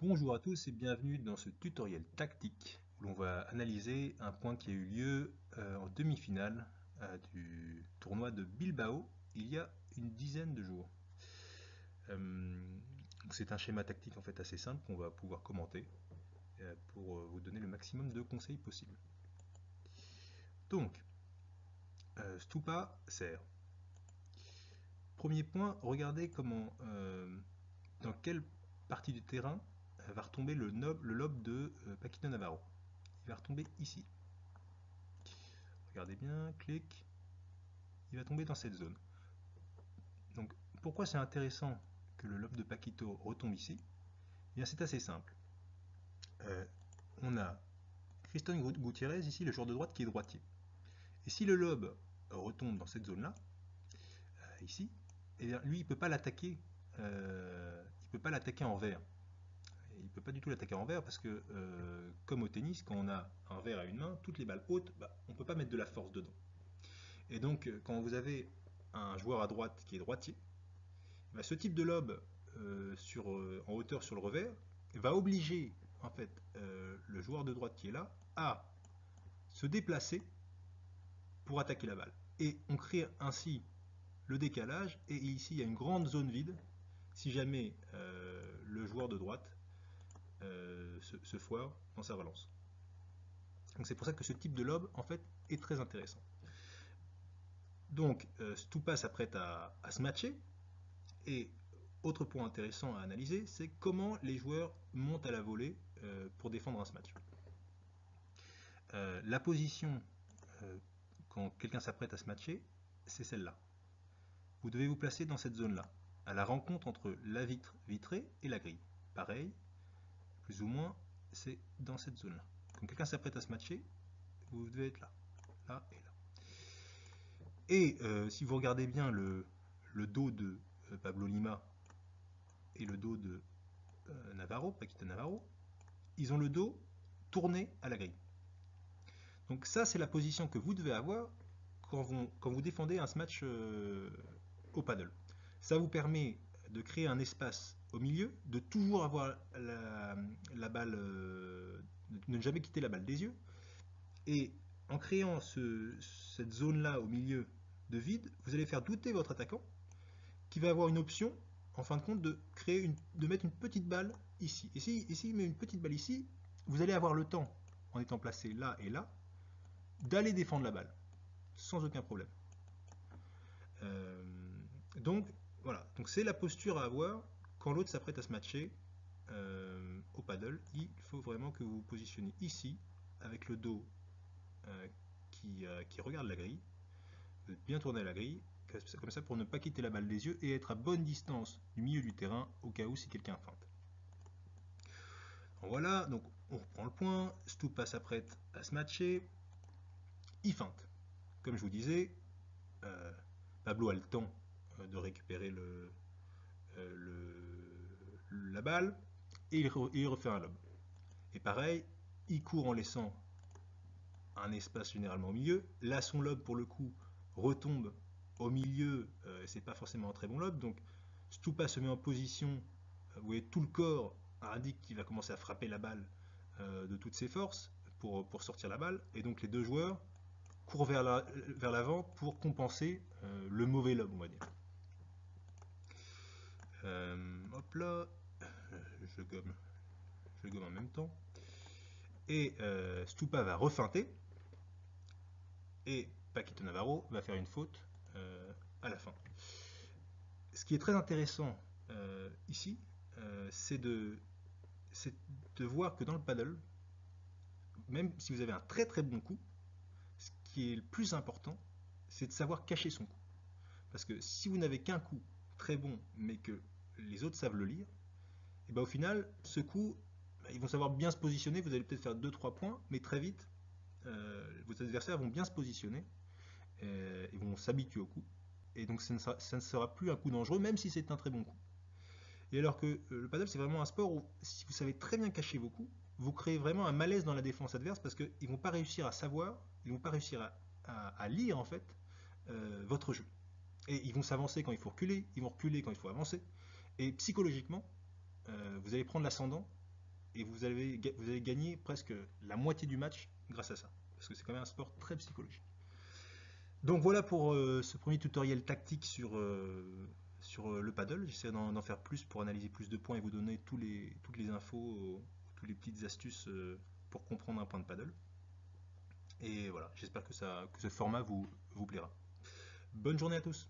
Bonjour à tous et bienvenue dans ce tutoriel tactique où l'on va analyser un point qui a eu lieu en demi-finale du tournoi de Bilbao il y a une dizaine de jours. C'est un schéma tactique en fait assez simple qu'on va pouvoir commenter pour vous donner le maximum de conseils possibles. Donc, Stupa sert. Premier point, regardez comment, dans quelle partie du terrain va retomber le lobe de Paquito Navarro. Il va retomber ici. Regardez bien, clic, il va tomber dans cette zone. Donc pourquoi c'est intéressant que le lobe de Paquito retombe ici? Eh bien c'est assez simple. On a Christian Gutiérrez ici, le joueur de droite qui est droitier. Et si le lobe retombe dans cette zone-là, ici, eh bien lui il peut pas l'attaquer. Il peut pas l'attaquer en vert. Il ne peut pas du tout l'attaquer en vert parce que, comme au tennis, quand on a un vert à une main, toutes les balles hautes, on ne peut pas mettre de la force dedans. Et donc, quand vous avez un joueur à droite qui est droitier, ce type de lob en hauteur sur le revers va obliger en fait le joueur de droite qui est là à se déplacer pour attaquer la balle. Et on crée ainsi le décalage, et ici il y a une grande zone vide si jamais le joueur de droite se foire dans sa relance. Donc c'est pour ça que ce type de lob en fait est très intéressant. Donc Stupa s'apprête à se matcher, et autre point intéressant à analyser, c'est comment les joueurs montent à la volée pour défendre un match. La position quand quelqu'un s'apprête à se matcher, c'est celle-là. Vous devez vous placer dans cette zone-là, à la rencontre entre la vitre vitrée et la grille. Pareil, plus ou moins, c'est dans cette zone-là. Quand quelqu'un s'apprête à se matcher, vous devez être là, là et là. Et si vous regardez bien le dos de Pablo Lima et le dos de Navarro, Paquito Navarro, ils ont le dos tourné à la grille. Donc ça, c'est la position que vous devez avoir quand vous défendez un match au paddle. Ça vous permet de créer un espace au milieu, de toujours avoir la balle, de ne jamais quitter la balle des yeux. Et en créant cette zone-là au milieu de vide, vous allez faire douter votre attaquant qui va avoir une option, en fin de compte, de mettre une petite balle ici. Et s'il met une petite balle ici, vous allez avoir le temps, en étant placé là et là, d'aller défendre la balle, sans aucun problème. Donc, voilà. Donc c'est la posture à avoir quand l'autre s'apprête à se matcher au paddle. Il faut vraiment que vous vous positionnez ici, avec le dos qui regarde la grille. Vous êtes bien tourné à la grille, comme ça pour ne pas quitter la balle des yeux et être à bonne distance du milieu du terrain au cas où si quelqu'un feinte. Donc voilà, donc on reprend le point. Stupa s'apprête à se matcher. Il feinte. Comme je vous disais, Pablo a le temps de récupérer la balle et il refait un lob. Et pareil, il court en laissant un espace généralement au milieu. Là, son lob pour le coup retombe au milieu, c'est pas forcément un très bon lob. Donc Stupa se met en position, vous voyez, tout le corps indique qu'il va commencer à frapper la balle de toutes ses forces pour sortir la balle. Et donc les deux joueurs courent vers l'avant pour compenser le mauvais lob, on va dire. Hop là, je gomme en même temps. Et Stupa va refeinter. Et Paquito Navarro va faire une faute à la fin. Ce qui est très intéressant ici, c'est de voir que dans le paddle, même si vous avez un très très bon coup, ce qui est le plus important, c'est de savoir cacher son coup. Parce que si vous n'avez qu'un coup très bon, mais que les autres savent le lire, et au final, ce coup, ils vont savoir bien se positionner, vous allez peut-être faire 2-3 points, mais très vite, vos adversaires vont bien se positionner, ils vont s'habituer au coup, et donc ça ne sera plus un coup dangereux, même si c'est un très bon coup. Et alors que le paddle, c'est vraiment un sport où, si vous savez très bien cacher vos coups, vous créez vraiment un malaise dans la défense adverse parce qu'ils ne vont pas réussir à savoir, ils ne vont pas réussir à lire en fait votre jeu. Et ils vont s'avancer quand il faut reculer, ils vont reculer quand il faut avancer. Et psychologiquement, vous allez prendre l'ascendant et vous allez gagner presque la moitié du match grâce à ça. Parce que c'est quand même un sport très psychologique. Donc voilà pour ce premier tutoriel tactique sur le paddle. J'essaie d'en faire plus pour analyser plus de points et vous donner toutes les infos, toutes les petites astuces pour comprendre un point de paddle. Et voilà, j'espère que ce format vous plaira. Bonne journée à tous!